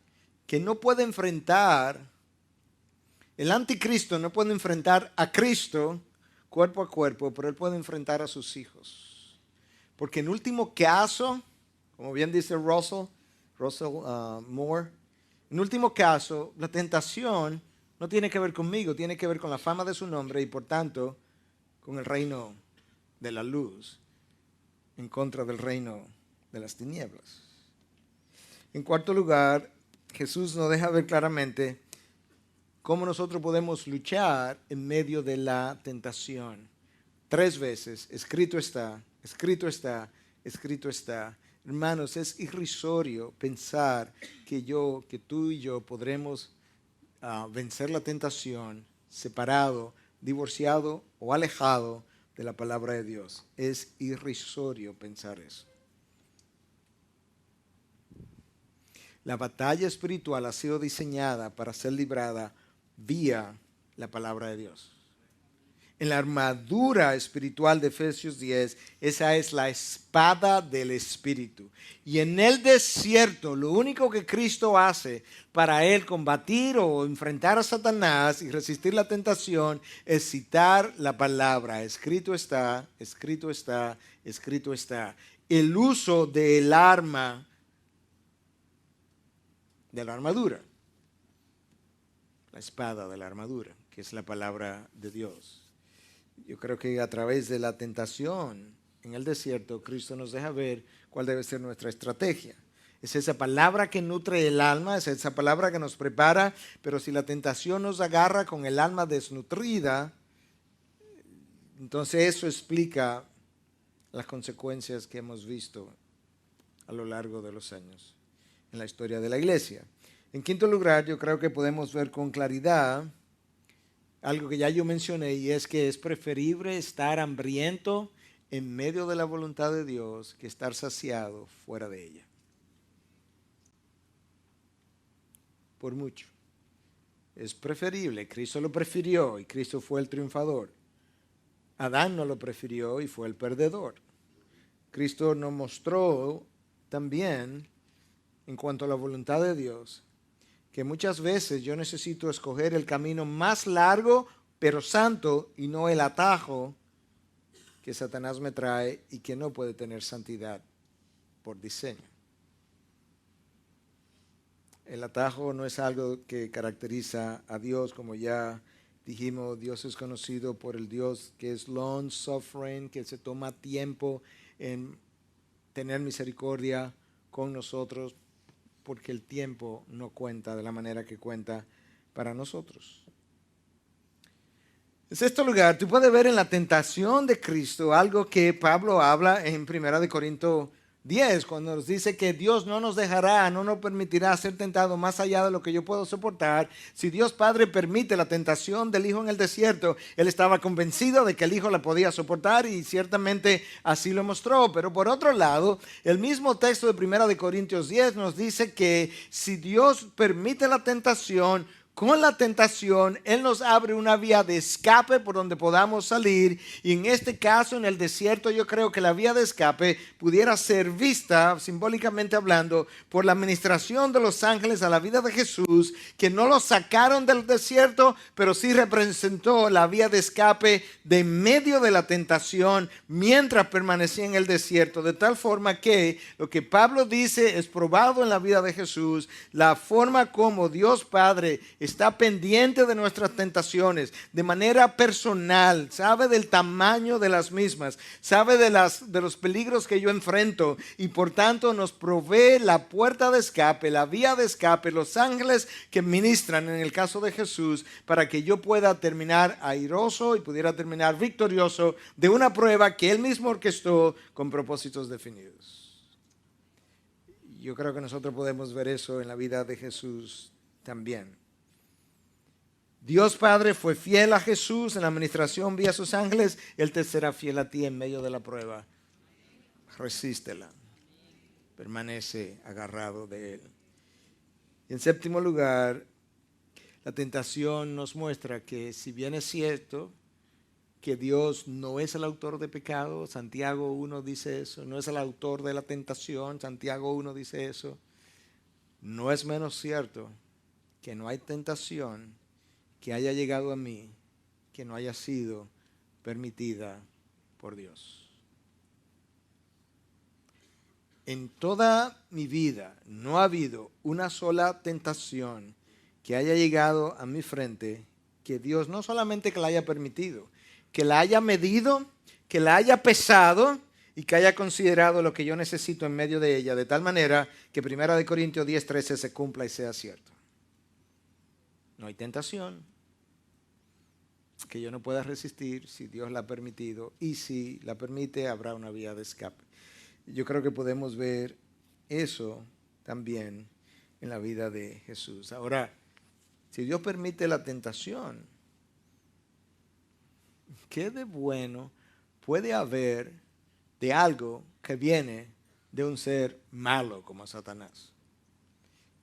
que no puede enfrentar, el anticristo no puede enfrentar a Cristo cuerpo a cuerpo, pero él puede enfrentar a sus hijos. Porque en último caso, como bien dice Russell Moore, en último caso, la tentación no tiene que ver conmigo, tiene que ver con la fama de su nombre y por tanto con el reino de la luz en contra del reino de las tinieblas. En cuarto lugar, Jesús nos deja ver claramente cómo nosotros podemos luchar en medio de la tentación. 3 veces, escrito está, escrito está, escrito está. Hermanos, es irrisorio pensar que tú y yo podremos vencer la tentación separado, divorciado o alejado de la palabra de Dios. Es irrisorio pensar eso. La batalla espiritual ha sido diseñada para ser librada vía la palabra de Dios. En la armadura espiritual de Efesios 10, esa es la espada del Espíritu. Y en el desierto, lo único que Cristo hace para él combatir o enfrentar a Satanás y resistir la tentación es citar la palabra. Escrito está, escrito está, escrito está. El uso del arma, de la armadura. La espada de la armadura, que es la palabra de Dios. Yo creo que a través de la tentación en el desierto, Cristo nos deja ver cuál debe ser nuestra estrategia. Es esa palabra que nutre el alma, es esa palabra que nos prepara, pero si la tentación nos agarra con el alma desnutrida, Entonces eso explica las consecuencias que hemos visto a lo largo de los años en la historia de la iglesia. En quinto lugar, yo creo que podemos ver con claridad algo que ya yo mencioné, y es que es preferible estar hambriento en medio de la voluntad de Dios que estar saciado fuera de ella. Por mucho. Es preferible. Cristo lo prefirió y Cristo fue el triunfador. Adán no lo prefirió y fue el perdedor. Cristo nos mostró también, en cuanto a la voluntad de Dios, que muchas veces yo necesito escoger el camino más largo pero santo y no el atajo que Satanás me trae y que no puede tener santidad por diseño. El atajo no es algo que caracteriza a Dios, como ya dijimos. Dios es conocido por el Dios que es long suffering, que se toma tiempo en tener misericordia con nosotros, porque el tiempo no cuenta de la manera que cuenta para nosotros. En sexto lugar, tú puedes ver en la tentación de Cristo algo que Pablo habla en 1 Corintios 10, cuando nos dice que Dios no nos dejará, no nos permitirá ser tentado más allá de lo que yo puedo soportar. Si Dios Padre permite la tentación del Hijo en el desierto, Él estaba convencido de que el Hijo la podía soportar y ciertamente así lo mostró. Pero por otro lado, el mismo texto de 1 Corintios 10 nos dice que si Dios permite la tentación, con la tentación, Él nos abre una vía de escape por donde podamos salir. Y en este caso, en el desierto, yo creo que la vía de escape pudiera ser vista, simbólicamente hablando, por la administración de los ángeles a la vida de Jesús, que no lo sacaron del desierto, pero sí representó la vía de escape de medio de la tentación mientras permanecía en el desierto. De tal forma que lo que Pablo dice es probado en la vida de Jesús, la forma como Dios Padre está pendiente de nuestras tentaciones de manera personal, sabe del tamaño de las mismas, sabe de los peligros que yo enfrento y por tanto nos provee la puerta de escape, la vía de escape, los ángeles que ministran en el caso de Jesús para que yo pueda terminar airoso y pudiera terminar victorioso de una prueba que Él mismo orquestó con propósitos definidos. Yo creo que nosotros podemos ver eso en la vida de Jesús también. Dios Padre fue fiel a Jesús en la administración vía sus ángeles. Él te será fiel a ti en medio de la prueba. Resístela. Permanece agarrado de Él. Y en séptimo lugar, la tentación nos muestra que si bien es cierto que Dios no es el autor de pecado, Santiago 1 dice eso, no es el autor de la tentación, Santiago 1 dice eso, no es menos cierto que no hay tentación que haya llegado a mí, que no haya sido permitida por Dios. En toda mi vida no ha habido una sola tentación que haya llegado a mi frente que Dios no solamente que la haya permitido, que la haya medido, que la haya pesado y que haya considerado lo que yo necesito en medio de ella, de tal manera que 1 Corintios 10:13 se cumpla y sea cierto. No hay tentación que yo no pueda resistir si Dios la ha permitido, y si la permite habrá una vía de escape. Yo creo que podemos ver eso también en la vida de Jesús. Ahora, si Dios permite la tentación, ¿qué de bueno puede haber de algo que viene de un ser malo como Satanás?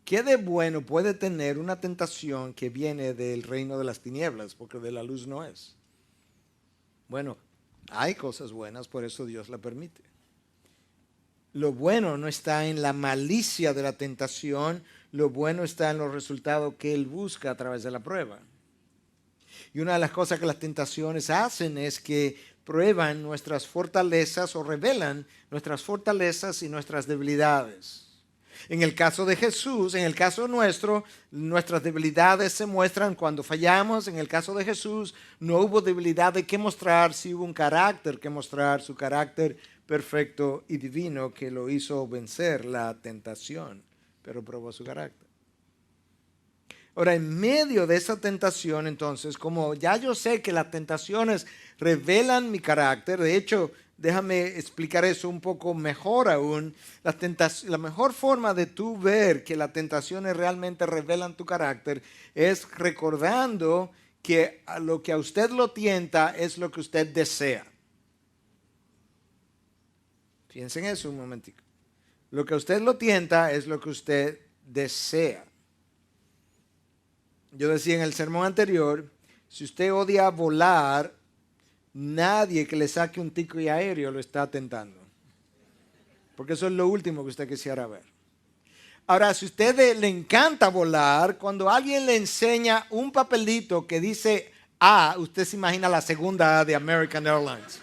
¿Qué de bueno puede tener una tentación que viene del reino de las tinieblas? Porque de la luz no es. Bueno, hay cosas buenas, por eso Dios la permite. Lo bueno no está en la malicia de la tentación, lo bueno está en los resultados que Él busca a través de la prueba. Y una de las cosas que las tentaciones hacen es que prueban nuestras fortalezas o revelan nuestras fortalezas y nuestras debilidades. En el caso de Jesús, en el caso nuestro, nuestras debilidades se muestran cuando fallamos. En el caso de Jesús, no hubo debilidad de qué mostrar, sí hubo un carácter que mostrar, su carácter perfecto y divino que lo hizo vencer la tentación, pero probó su carácter. Ahora, en medio de esa tentación, entonces, como ya yo sé que las tentaciones revelan mi carácter, de hecho, déjame explicar eso un poco mejor aún. La mejor forma de tú ver que las tentaciones realmente revelan tu carácter es recordando que a lo que a usted lo tienta es lo que usted desea. Piensen en eso un momentico. Lo que a usted lo tienta es lo que usted desea. Yo decía en el sermón anterior, si usted odia volar, nadie que le saque un tico y aéreo lo está tentando. Porque eso es lo último que usted quisiera ver. Ahora, si a usted le encanta volar, cuando alguien le enseña un papelito que dice A, usted se imagina la segunda A de American Airlines.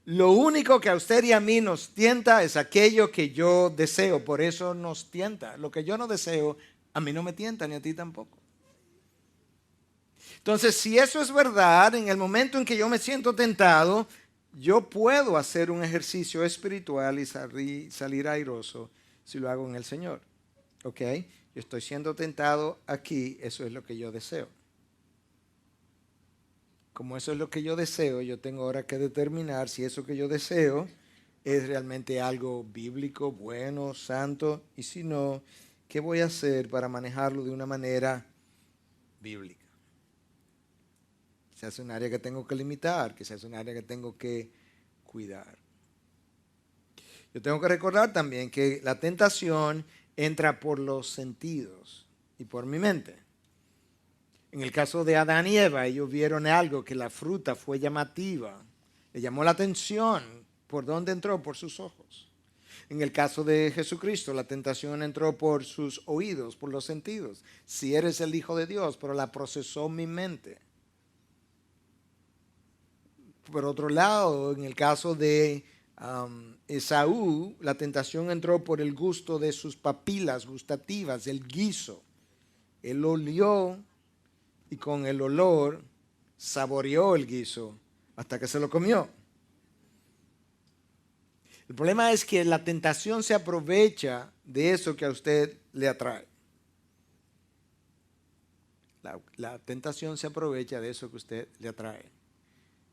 Lo único que a usted y a mí nos tienta es aquello que yo deseo, por eso nos tienta. Lo que yo no deseo, a mí no me tienta, ni a ti tampoco. Entonces, si eso es verdad, en el momento en que yo me siento tentado, yo puedo hacer un ejercicio espiritual y salir airoso si lo hago en el Señor. ¿Ok? Yo estoy siendo tentado aquí, eso es lo que yo deseo. Como eso es lo que yo deseo, yo tengo ahora que determinar si eso que yo deseo es realmente algo bíblico, bueno, santo, y si no, ¿qué voy a hacer para manejarlo de una manera bíblica? Quizás es un área que tengo que limitar, quizás es un área que tengo que cuidar. Yo tengo que recordar también que la tentación entra por los sentidos y por mi mente. En el caso de Adán y Eva, ellos vieron algo, que la fruta fue llamativa, le llamó la atención. ¿Por dónde entró? Por sus ojos. En el caso de Jesucristo, la tentación entró por sus oídos, por los sentidos. Si eres el Hijo de Dios, pero la procesó mi mente. Por otro lado, en el caso de Esaú, la tentación entró por el gusto de sus papilas gustativas, el guiso. Él olió y con el olor saboreó el guiso hasta que se lo comió. El problema es que la tentación se aprovecha de eso que a usted le atrae. La tentación se aprovecha de eso que a usted le atrae.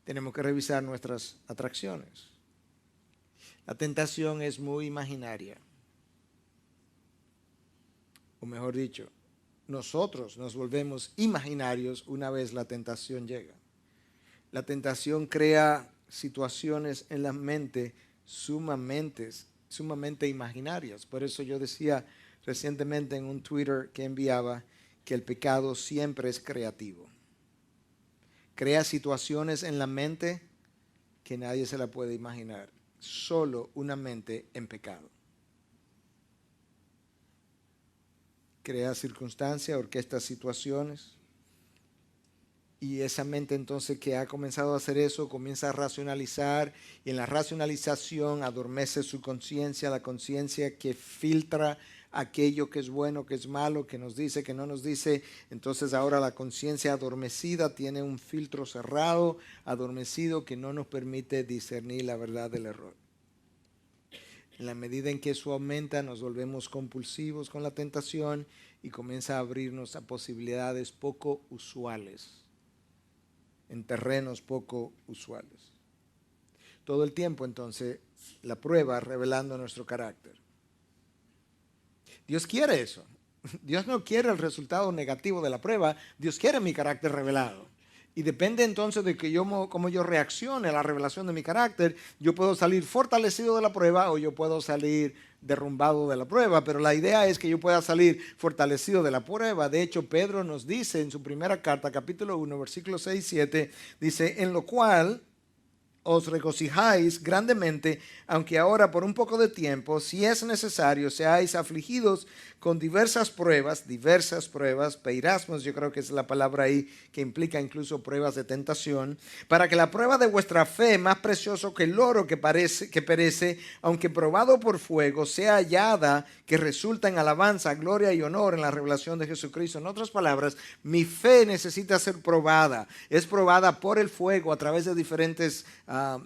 Tenemos que revisar nuestras atracciones. La tentación es muy imaginaria. O mejor dicho, nosotros nos volvemos imaginarios una vez la tentación llega. La tentación crea situaciones en la mente sumamente imaginarias. Por eso yo decía recientemente en un Twitter que enviaba que el pecado siempre es creativo. Crea situaciones en la mente que nadie se la puede imaginar. Solo una mente en pecado. Crea circunstancias, orquesta situaciones. Y esa mente entonces que ha comenzado a hacer eso, comienza a racionalizar. Y en la racionalización adormece su conciencia, la conciencia que filtra aquello que es bueno, que es malo, que nos dice, que no nos dice. Entonces ahora la conciencia adormecida tiene un filtro cerrado, adormecido, que no nos permite discernir la verdad del error. En la medida en que eso aumenta, nos volvemos compulsivos con la tentación y comienza a abrirnos a posibilidades poco usuales, en terrenos poco usuales. Todo el tiempo, entonces, la prueba revelando nuestro carácter. Dios quiere eso. Dios no quiere el resultado negativo de la prueba. Dios quiere mi carácter revelado. Y depende entonces de cómo yo reaccione a la revelación de mi carácter. Yo puedo salir fortalecido de la prueba o yo puedo salir derrumbado de la prueba. Pero la idea es que yo pueda salir fortalecido de la prueba. De hecho, Pedro nos dice en su primera carta, capítulo 1, versículos 6 y 7, dice, en lo cual os regocijáis grandemente, aunque ahora por un poco de tiempo, si es necesario, seáis afligidos con diversas pruebas, peirasmos, yo creo que es la palabra ahí que implica incluso pruebas de tentación, para que la prueba de vuestra fe, más precioso que el oro que perece, aunque probado por fuego, sea hallada, que resulta en alabanza, gloria y honor en la revelación de Jesucristo. En otras palabras, mi fe necesita ser probada. Es probada por el fuego a través de diferentes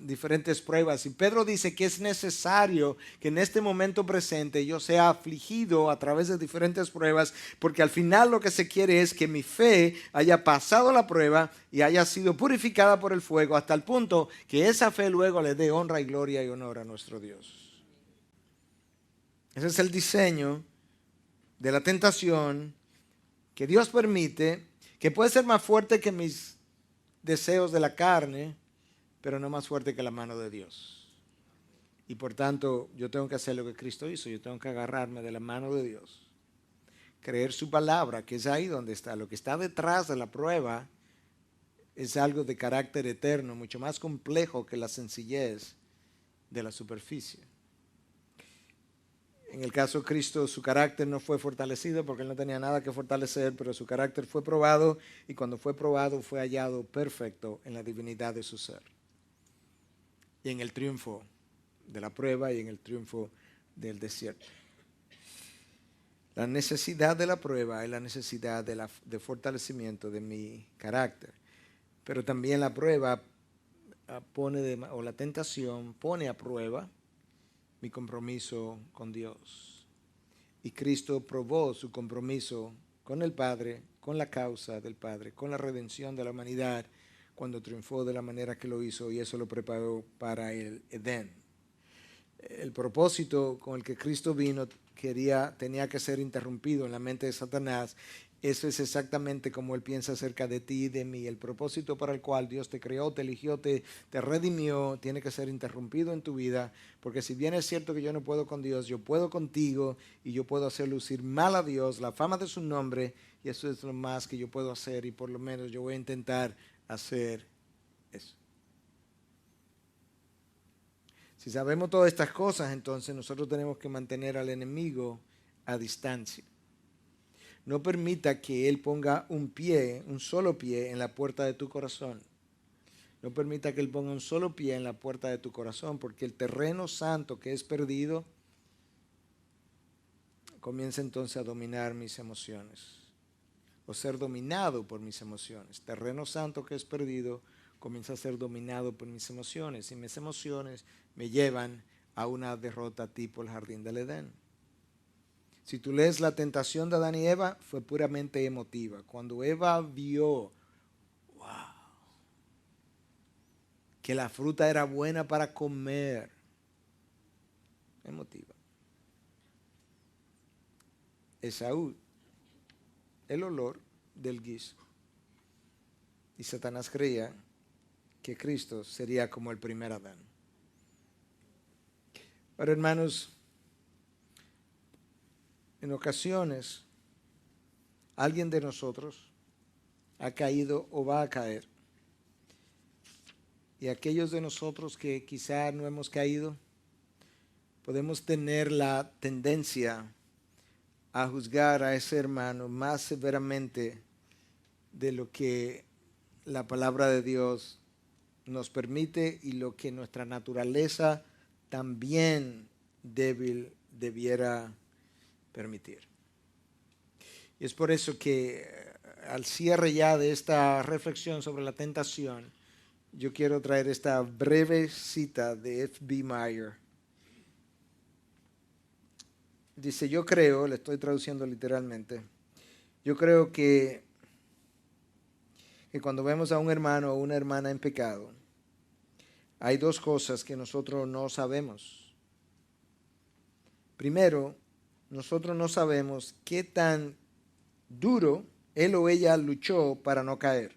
diferentes pruebas. Y Pedro dice que es necesario que en este momento presente yo sea afligido a través de diferentes pruebas, porque al final lo que se quiere es que mi fe haya pasado la prueba y haya sido purificada por el fuego hasta el punto que esa fe luego le dé honra y gloria y honor a nuestro Dios. Ese es el diseño de la tentación que Dios permite, que puede ser más fuerte que mis deseos de la carne, pero no más fuerte que la mano de Dios. Y por tanto, yo tengo que hacer lo que Cristo hizo. Yo tengo que agarrarme de la mano de Dios, creer su palabra, que es ahí donde está. Lo que está detrás de la prueba es algo de carácter eterno, mucho más complejo que la sencillez de la superficie. En el caso de Cristo, su carácter no fue fortalecido porque él no tenía nada que fortalecer, pero su carácter fue probado, y cuando fue probado fue hallado perfecto en la divinidad de su ser. Y en el triunfo de la prueba y en el triunfo del desierto. La necesidad de la prueba es la necesidad de fortalecimiento de mi carácter. Pero también la prueba o la tentación pone a prueba mi compromiso con Dios. Y Cristo probó su compromiso con el Padre, con la causa del Padre, con la redención de la humanidad, cuando triunfó de la manera que lo hizo, y eso lo preparó para el Edén. El propósito con el que Cristo vino tenía que ser interrumpido en la mente de Satanás. Eso es exactamente como él piensa acerca de ti y de mí. El propósito para el cual Dios te creó, te eligió, te redimió, tiene que ser interrumpido en tu vida, porque si bien es cierto que yo no puedo con Dios, yo puedo contigo, y yo puedo hacer lucir mal a Dios, la fama de su nombre, y eso es lo más que yo puedo hacer, y por lo menos yo voy a intentar hacer eso. Si sabemos todas estas cosas, entonces nosotros tenemos que mantener al enemigo a distancia. No permita que él ponga un solo pie en la puerta de tu corazón. No permita que él ponga un solo pie en la puerta de tu corazón, porque el terreno santo que es perdido comienza entonces a dominar mis emociones, o ser dominado por mis emociones. Terreno santo que es perdido comienza a ser dominado por mis emociones, y mis emociones me llevan a una derrota tipo el jardín del Edén. Si tú lees la tentación de Adán y Eva, fue puramente emotiva. Cuando Eva vio, que la fruta era buena para comer, emotiva. Esaú, el olor del guiso. Y Satanás creía que Cristo sería como el primer Adán. Pero hermanos, en ocasiones alguien de nosotros ha caído o va a caer. Y aquellos de nosotros que quizá no hemos caído, podemos tener la tendencia a juzgar a ese hermano más severamente de lo que la palabra de Dios nos permite y lo que nuestra naturaleza también débil debiera permitir. Y es por eso que al cierre ya de esta reflexión sobre la tentación, yo quiero traer esta breve cita de F.B. Meyer. Dice, yo creo, le estoy traduciendo literalmente, yo creo que cuando vemos a un hermano o una hermana en pecado, hay dos cosas que nosotros no sabemos. Primero, nosotros no sabemos qué tan duro él o ella luchó para no caer.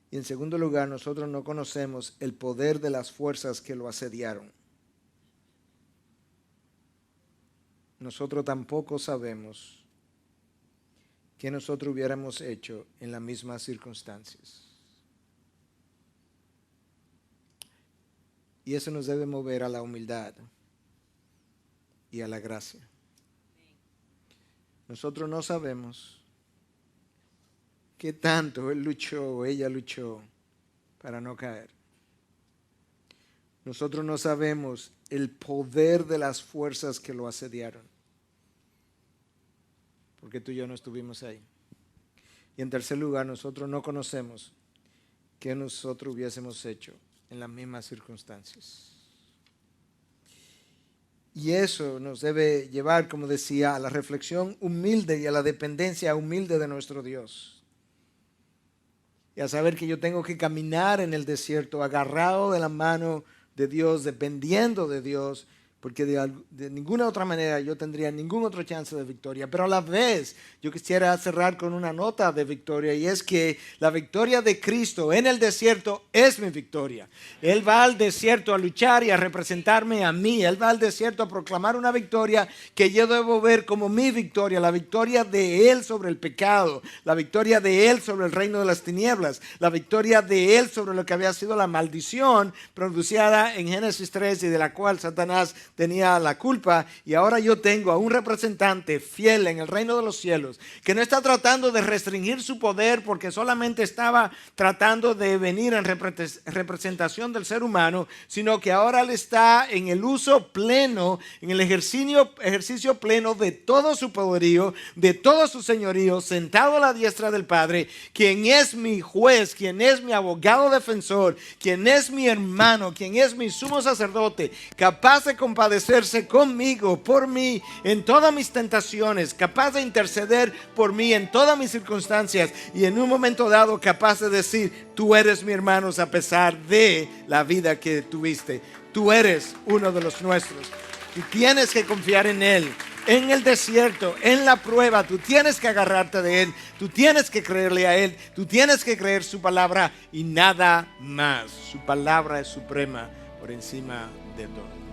Y en segundo lugar, nosotros no conocemos el poder de las fuerzas que lo asediaron. Nosotros tampoco sabemos qué nosotros hubiéramos hecho en las mismas circunstancias. Y eso nos debe mover a la humildad y a la gracia. Nosotros no sabemos qué tanto él luchó o ella luchó para no caer. Nosotros no sabemos el poder de las fuerzas que lo asediaron, porque tú y yo no estuvimos ahí. Y en tercer lugar, nosotros no conocemos que nosotros hubiésemos hecho en las mismas circunstancias. Y eso nos debe llevar, como decía, a la reflexión humilde y a la dependencia humilde de nuestro Dios. Y a saber que yo tengo que caminar en el desierto agarrado de la mano de Dios, dependiendo de Dios, porque de ninguna otra manera yo tendría ningún otro chance de victoria. Pero a la vez yo quisiera cerrar con una nota de victoria, y es que la victoria de Cristo en el desierto es mi victoria. Él va al desierto a luchar y a representarme a mí. Él va al desierto a proclamar una victoria que yo debo ver como mi victoria, la victoria de Él sobre el pecado, la victoria de Él sobre el reino de las tinieblas, la victoria de Él sobre lo que había sido la maldición pronunciada en Génesis 3 y de la cual Satanás tenía la culpa. Y ahora yo tengo a un representante fiel en el reino de los cielos que no está tratando de restringir su poder porque solamente estaba tratando de venir en representación del ser humano, sino que ahora él está en el uso pleno, en el ejercicio pleno de todo su poderío, de todo su señorío, sentado a la diestra del Padre, quien es mi juez, quien es mi abogado defensor, quien es mi hermano, quien es mi sumo sacerdote, capaz de compadecerse conmigo, por mí, en todas mis tentaciones, capaz de interceder por mí en todas mis circunstancias, y en un momento dado capaz de decir: tú eres mi hermano a pesar de la vida que tuviste. Tú eres uno de los nuestros. Tú tienes que confiar en Él. En el desierto, en la prueba, tú tienes que agarrarte de Él, tú tienes que creerle a Él, tú tienes que creer su palabra y nada más. Su palabra es suprema por encima de todo.